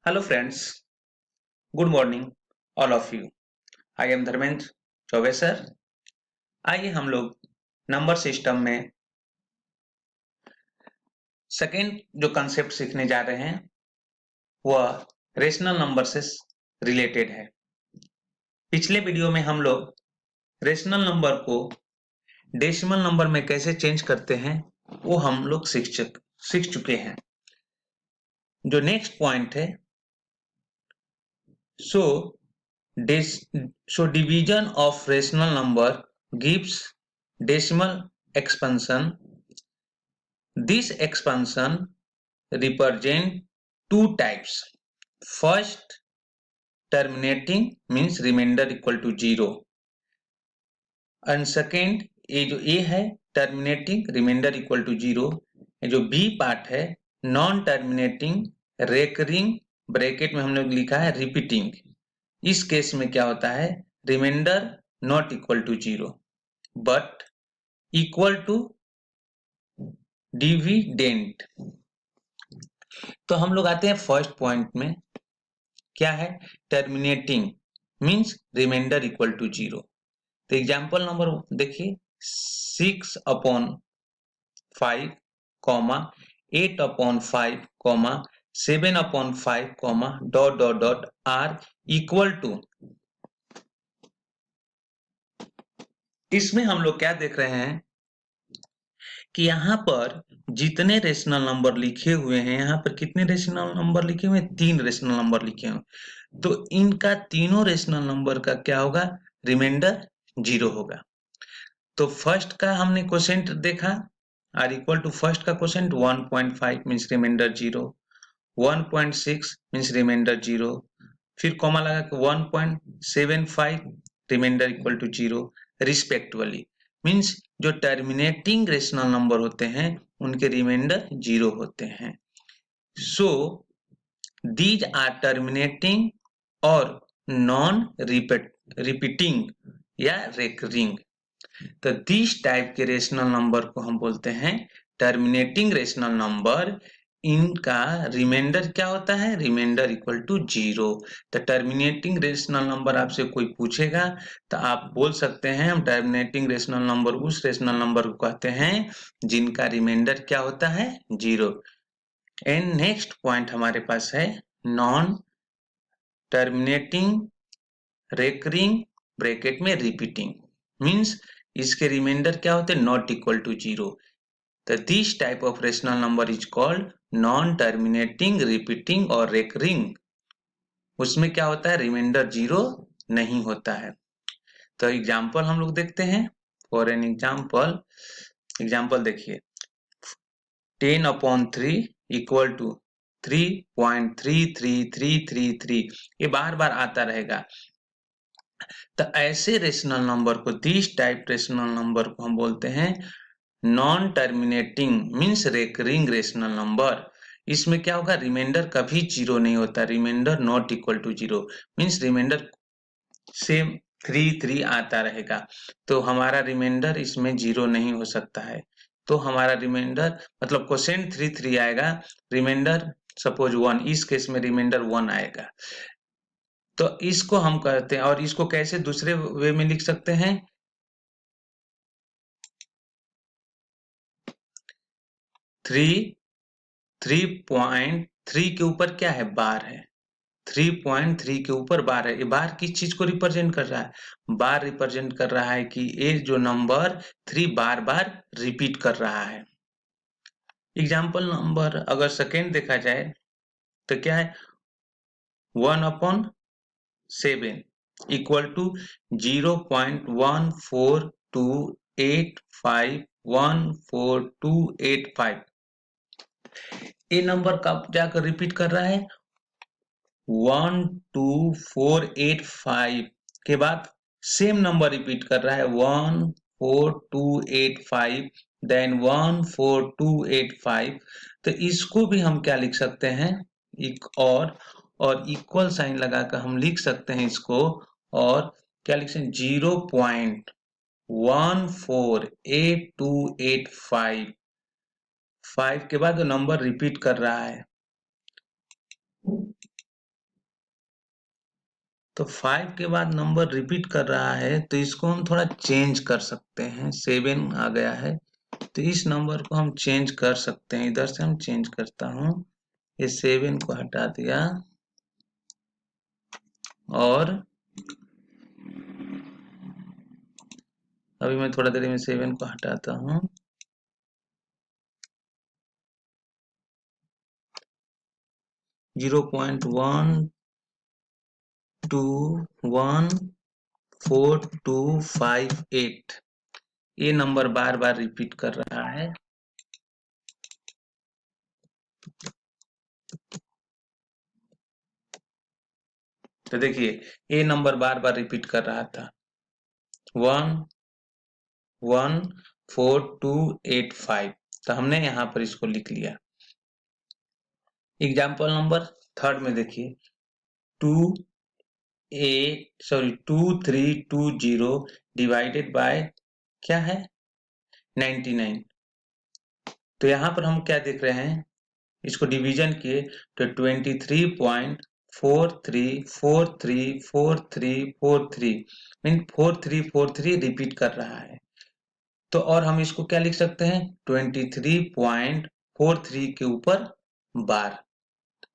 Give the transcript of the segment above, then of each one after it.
Hello friends, good morning all of you. I am Dharmendra Choubey sir. आइए हम लोग number system में सेकेंड जो कंसेप्ट सीखने जा रहे हैं वह रेशनल नंबर से रिलेटेड है। पिछले वीडियो में हम लोग रेशनल नंबर को डेसिमल नंबर में कैसे चेंज करते हैं वो हम लोग सीख चुके हैं। जो नेक्स्ट पॉइंट है So division of rational number gives decimal expansion. This expansion represent two types. First, terminating means remainder equal to 0 and second ये जो A है terminating remainder equal to 0, ये जो B पार्ट है नॉन टर्मिनेटिंग recurring ब्रैकेट में हम लोग लिखा है रिपीटिंग। इस केस में क्या होता है remainder not equal to 0 but equal to dividend. तो हम लोग आते हैं फर्स्ट पॉइंट में, क्या है terminating means remainder equal to 0। तो एग्जांपल नंबर देखिए 6/5 comma 8/5 comma 7/5 comma dot dot dot are equal to. इसमें हम लोग क्या देख रहे हैं कि यहाँ पर जितने रेशनल नंबर लिखे हुए हैं, यहाँ पर कितने रेशनल नंबर लिखे हुए हैं 3 रेशनल नंबर लिखे हुए, तो इनका तीनों रेशनल नंबर का क्या होगा रिमाइंडर 0 होगा। तो फर्स्ट का हमने क्वोशेंट देखा आर इक्वल टू फर्स्ट का quotient 1.5 means remainder 0, 1.6 means remainder 0, फिर कॉमा लगा के 1.75 remainder equal to 0 respectively. Means जो टर्मिनेटिंग रेशनल नंबर होते हैं उनके रिमाइंडर 0 होते हैं। सो दीज आर टर्मिनेटिंग और नॉन रिपीटिंग या रेकरिंग। तो दिस टाइप के रेशनल नंबर को हम बोलते हैं टर्मिनेटिंग रेशनल नंबर। इनका रिमाइंडर क्या होता है रिमाइंडर इक्वल टू 0। तो टर्मिनेटिंग रेशनल नंबर आपसे कोई पूछेगा तो आप बोल सकते हैं हम टर्मिनेटिंग रेशनल नंबर उस रेशनल नंबर को कहते हैं जिनका रिमाइंडर क्या होता है 0। एंड नेक्स्ट पॉइंट हमारे पास है नॉन टर्मिनेटिंग रेकरिंग ब्रैकेट में रिपीटिंग मींस इसके रिमाइंडर क्या होते हैं नॉट इक्वल टू 0। तो this type of rational number is called non terminating repeating और रेकरिंग। उसमें क्या होता है रिमाइंडर 0 नहीं होता है। तो एग्जांपल हम लोग देखते हैं। फॉर एन एग्जांपल देखिए 10/3 इक्वल टू 3.33333, ये बार बार आता रहेगा। तो ऐसे रेशनल नंबर को दिस टाइप रेशनल नंबर को हम बोलते हैं non terminating means recurring rational number. इसमें क्या होगा रिमाइंडर कभी 0 नहीं होता, remainder not equal to 0 means remainder same 3 आता रहेगा। तो हमारा रिमाइंडर इसमें 0 नहीं हो सकता है। तो हमारा रिमाइंडर मतलब क्वोशेंट 3 आएगा, रिमाइंडर सपोज 1, इस केस में रिमाइंडर 1 आएगा। तो इसको हम कहते हैं और इसको कैसे दूसरे वे में लिख सकते हैं 3.3 के ऊपर क्या है बार है, 3.3 के ऊपर बार है। ये बार किस चीज को रिप्रेजेंट कर रहा है बार रिप्रेजेंट कर रहा है कि ये जो नंबर 3 बार बार रिपीट कर रहा है। एग्जाम्पल नंबर अगर सेकेंड देखा जाए तो क्या है 1/7 इक्वल टू 0.14285144285। ये नंबर कब जाकर रिपीट कर रहा है 12485 के बाद सेम नंबर रिपीट कर रहा है 14285 देन 14285। तो इसको भी हम क्या लिख सकते हैं एक और इक्वल साइन लगाकर हम लिख सकते हैं इसको, और क्या लिख सकते हैं 0.148285। 5 के बाद नंबर रिपीट कर रहा है तो 5 के बाद नंबर रिपीट कर रहा है, तो इसको हम थोड़ा चेंज कर सकते हैं। 7 आ गया है, तो इस नंबर को हम चेंज कर सकते हैं। इधर से हम चेंज करता हूँ, ये 7 को हटा दिया और अभी मैं थोड़ा देर में 7 को हटाता हूँ। जीरो 0.121428 ये नंबर बार बार रिपीट कर रहा है। तो देखिए ये नंबर बार बार रिपीट कर रहा था 114285। तो हमने यहाँ पर इसको लिख लिया। एग्जाम्पल नंबर 3 में देखिए 2320 डिवाइडेड बाय क्या है 99। तो यहाँ पर हम क्या देख रहे हैं, इसको डिवीजन किए तो 23.43434343 मीन 4343 रिपीट कर रहा है। तो और हम इसको क्या लिख सकते हैं 23.43 के ऊपर बार,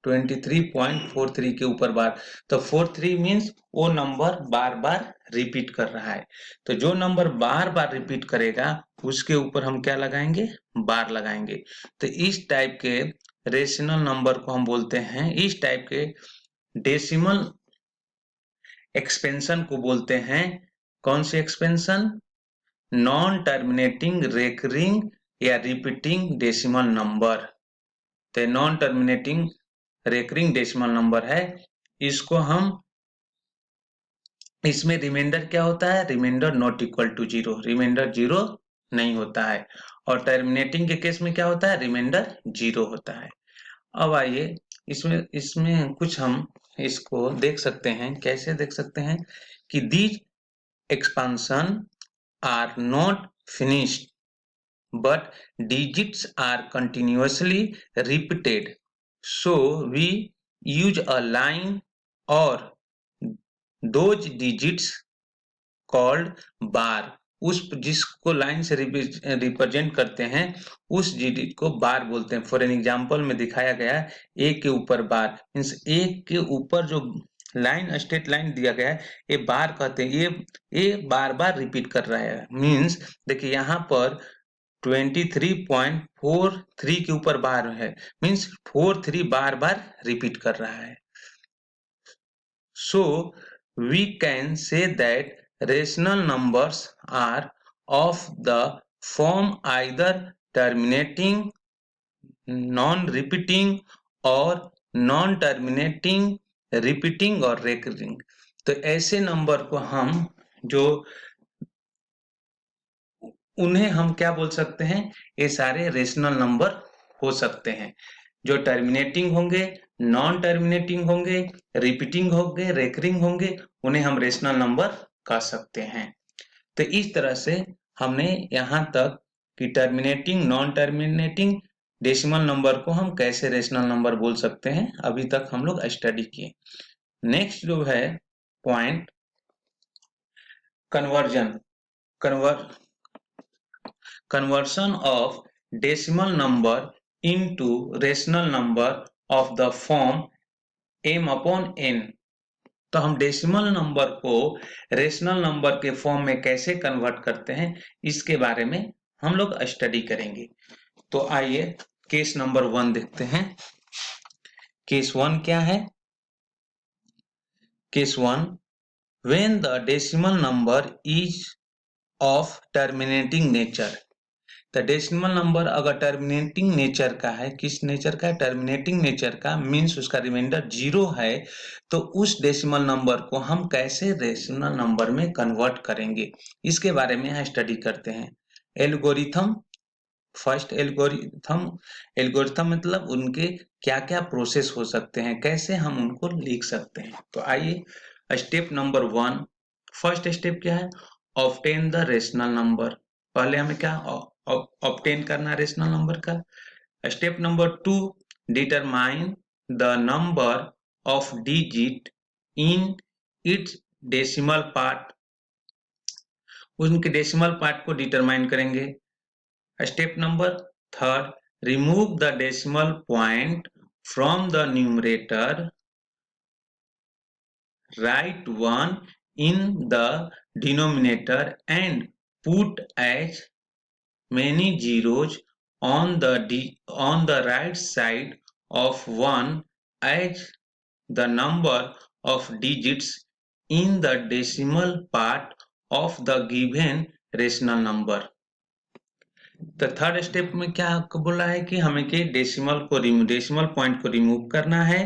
23.43 के ऊपर बार। तो 43 मीन्स वो नंबर बार बार रिपीट कर रहा है। तो जो नंबर बार बार रिपीट करेगा उसके ऊपर हम क्या लगाएंगे, बार लगाएंगे। तो इस टाइप के रेशनल नंबर को हम बोलते हैं, इस टाइप के डेसिमल एक्सपेंशन को बोलते हैं, कौन सी एक्सपेंशन, नॉन टर्मिनेटिंग रेकरिंग या रिपीटिंग डेसिमल नंबर। तो non terminating recurring decimal number है। इसको हम, इसमें रिमाइंडर क्या होता है, remainder not equal to 0, remainder 0 नहीं होता है। और टर्मिनेटिंग के केस में क्या होता है, रिमाइंडर 0 होता है। अब आइए इसमें इसमें कुछ हम इसको देख सकते हैं। कैसे देख सकते हैं कि these expansion are not finished but digits are continuously repeated, so we use a line or those digits called bar। उस जिसको लाइन से रिप्रेजेंट करते हैं उस डिजिट को बार बोलते हैं। फॉर एन एग्जाम्पल में दिखाया गया ए के ऊपर बार मीन्स ए के ऊपर जो लाइन स्ट्रेट लाइन दिया गया है ये बार कहते हैं। ये बार बार रिपीट कर रहा है मीन्स देखिए यहाँ पर 23.43 के ऊपर बार है मीन्स 43 बार बार रिपीट कर रहा है। So we can say that rational numbers are of the form either terminating, non repeating और नॉन टर्मिनेटिंग, रिपीटिंग और रेकरिंग। तो ऐसे नंबर को हम जो उन्हें हम क्या बोल सकते हैं, ये सारे रेशनल नंबर हो सकते हैं जो टर्मिनेटिंग होंगे, नॉन टर्मिनेटिंग होंगे, रिपीटिंग होंगे, रेकरिंग होंगे, उन्हें हम रेशनल नंबर कह सकते हैं। तो इस तरह से हमने यहाँ तक कि terminating, non terminating decimal number को हम कैसे रेशनल नंबर बोल सकते हैं अभी तक हम लोग स्टडी किए। नेक्स्ट जो है point conversion, conversion of decimal number into rational number of the form m upon n। तो हम डेसिमल नंबर को रेशनल नंबर के फॉर्म में कैसे कन्वर्ट करते हैं इसके बारे में हम लोग स्टडी करेंगे। तो आइए केस नंबर 1 देखते हैं। केस 1 क्या है, case 1 when the decimal number is of terminating nature। तो डेसिमल नंबर अगर टर्मिनेटिंग नेचर का है, किस नेचर का है, टर्मिनेटिंग नेचर का, मीन्स उसका रिमाइंडर 0 है, तो उस डेसिमल नंबर को हम कैसे रेशनल नंबर में कन्वर्ट करेंगे इसके बारे में यहाँ स्टडी करते हैं। एल्गोरिथम, फर्स्ट एल्गोरिथम मतलब उनके क्या क्या प्रोसेस हो सकते हैं, कैसे हम उनको लिख सकते हैं। तो आइए स्टेप नंबर 1, फर्स्ट स्टेप क्या है, ऑब्टेन द रेशनल नंबर। पहले हमें क्या ऑब्टेन करना रेशनल नंबर का। Step number 2, determine the number of digit in its decimal part, उनके डेसिमल पार्ट को डिटरमाइन करेंगे। Step number third, remove the decimal point from the numerator, write 1 in the denominator and put as many zeros on the right side of 1 as the number of digits in the decimal part of the given rational number। तो third step में क्या बोला है कि हमें कि decimal point को remove करना है,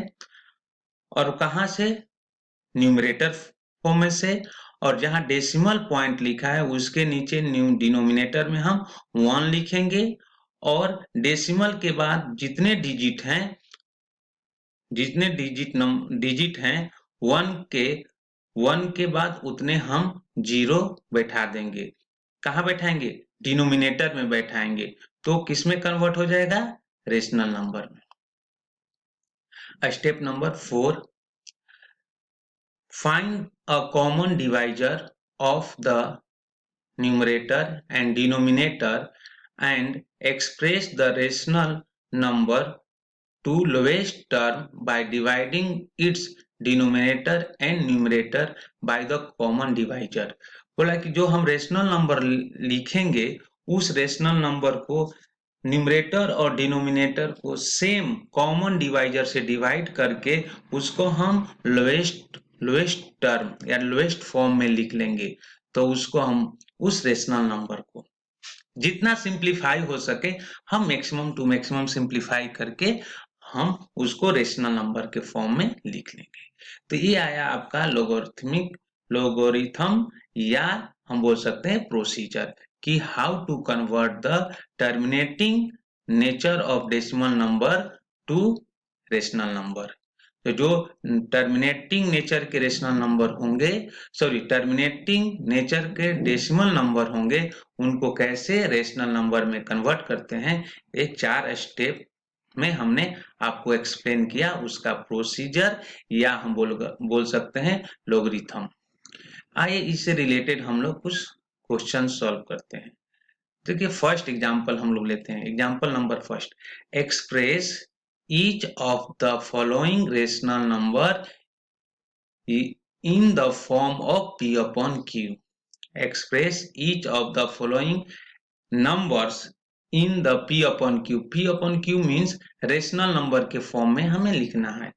और कहां से, न्यूमरेटर फॉर्म में से, और जहां डेसिमल पॉइंट लिखा है उसके नीचे डिनोमिनेटर में हम 1 लिखेंगे, और डेसिमल के बाद जितने डिजिट हैं 1 के बाद उतने हम 0 बैठा देंगे। कहां बैठाएंगे, डिनोमिनेटर में बैठाएंगे, तो किसमें कन्वर्ट हो जाएगा, रेशनल नंबर में। Step number 4, find a common divisor of the numerator and denominator and express the rational number to lowest term by dividing its denominator and numerator by the common divisor। बोला कि जो हम rational number लिखेंगे उस rational number को numerator और denominator को same common divisor से डिवाइड करके उसको हम लोएस्ट टर्म या लोएस्ट फॉर्म में लिख लेंगे। तो उसको हम उस रेशनल नंबर को जितना सिंप्लीफाई हो सके हम मैक्सिमम टू मैक्सिमम सिंप्लीफाई करके हम उसको रेशनल नंबर के फॉर्म में लिख लेंगे। तो ये आया आपका लोगोरिथम या हम बोल सकते हैं प्रोसीजर कि how to convert the terminating nature of decimal number to rational number. तो जो टर्मिनेटिंग नेचर के रेशनल नंबर होंगे, टर्मिनेटिंग नेचर के डेसिमल नंबर होंगे, उनको कैसे रेशनल नंबर में कन्वर्ट करते हैं, ये 4 स्टेप में हमने आपको एक्सप्लेन किया, उसका प्रोसीजर या हम बोल सकते हैं लोगरिथम। आइए इससे रिलेटेड हम लोग कुछ क्वेश्चन सॉल्व करते हैं। देखिए फर्स्ट एग्जांपल हम लोग लेते हैं, example number first, express each of the following rational number in the form of P upon Q। express each of the following numbers in the P upon Q। P upon Q means rational number के form में हमें लिखना है।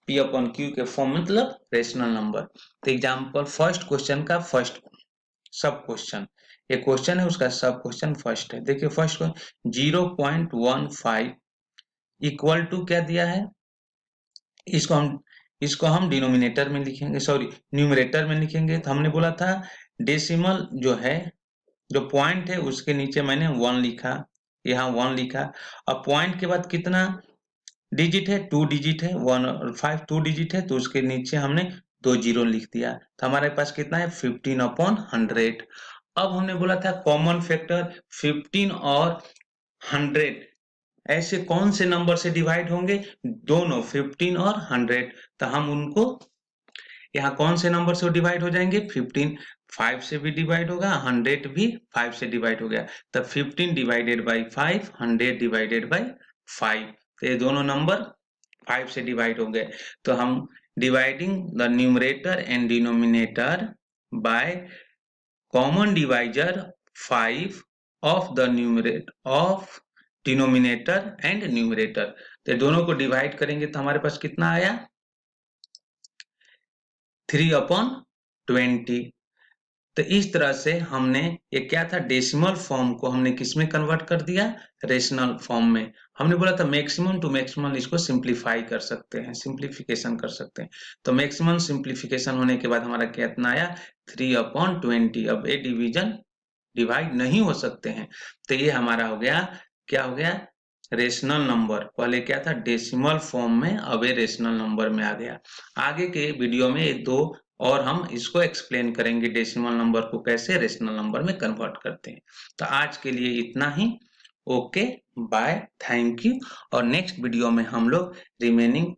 P upon Q के form मतलब rational number. तो example first question का first सब क्वेश्चन, ये क्वेश्चन है उसका सब क्वेश्चन फर्स्ट है। देखिए फर्स्ट 0.15 इक्वल टू क्या दिया है, इसको हम डिनोमिनेटर में लिखेंगे, न्यूमरेटर में लिखेंगे। तो हमने बोला था डेसिमल जो है, जो पॉइंट है उसके नीचे मैंने 1 लिखा, यहाँ 1 लिखा। अब पॉइंट के बाद कितना डिजिट है, 2 डिजिट है, 1 और 5 2 डिजिट है, तो उसके नीचे हमने 2 जीरो लिख दिया। तो हमारे पास कितना है 15/100। अब हमने बोला था कॉमन फैक्टर 15 और 100 ऐसे कौन से नंबर से डिवाइड होंगे, दोनों 15 और 100। तो हम उनको यहाँ कौन से नंबर से डिवाइड हो जाएंगे, 15 5 से भी डिवाइड होगा, 100 भी 5 से डिवाइड हो गया। तो 15 डिवाइडेड बाई 5, 100 डिवाइडेड बाई 5, तो ये दोनों नंबर 5 से डिवाइड हो गए। तो हम dividing the numerator and denominator by common divisor 5 of the denominator and numerator, तो दोनों को डिवाइड करेंगे तो हमारे पास कितना आया 3/20। तो इस तरह से हमने ये क्या था, डेसिमल फॉर्म को हमने किसमें कन्वर्ट कर दिया, रेशनल फॉर्म में। हमने बोला था मैक्सिमम टू मैक्सिमम इसको सिंप्लीफाई कर सकते हैं, सिंप्लीफिकेशन कर सकते हैं। तो मैक्सिमम सिंप्लीफिकेशन होने के बाद हमारा कितना आया 3/20। अब ये डिवाइड नहीं हो सकते हैं, तो ये हमारा हो गया, क्या हो गया, रेशनल नंबर। पहले क्या था डेसिमल फॉर्म में, अब ये रेशनल नंबर में आ गया। आगे के वीडियो में 1-2 और हम इसको एक्सप्लेन करेंगे डेसिमल नंबर को कैसे रेशनल नंबर में कन्वर्ट करते हैं। तो आज के लिए इतना ही, ओके बाय, थैंक यू। और नेक्स्ट वीडियो में हम लोग रिमेनिंग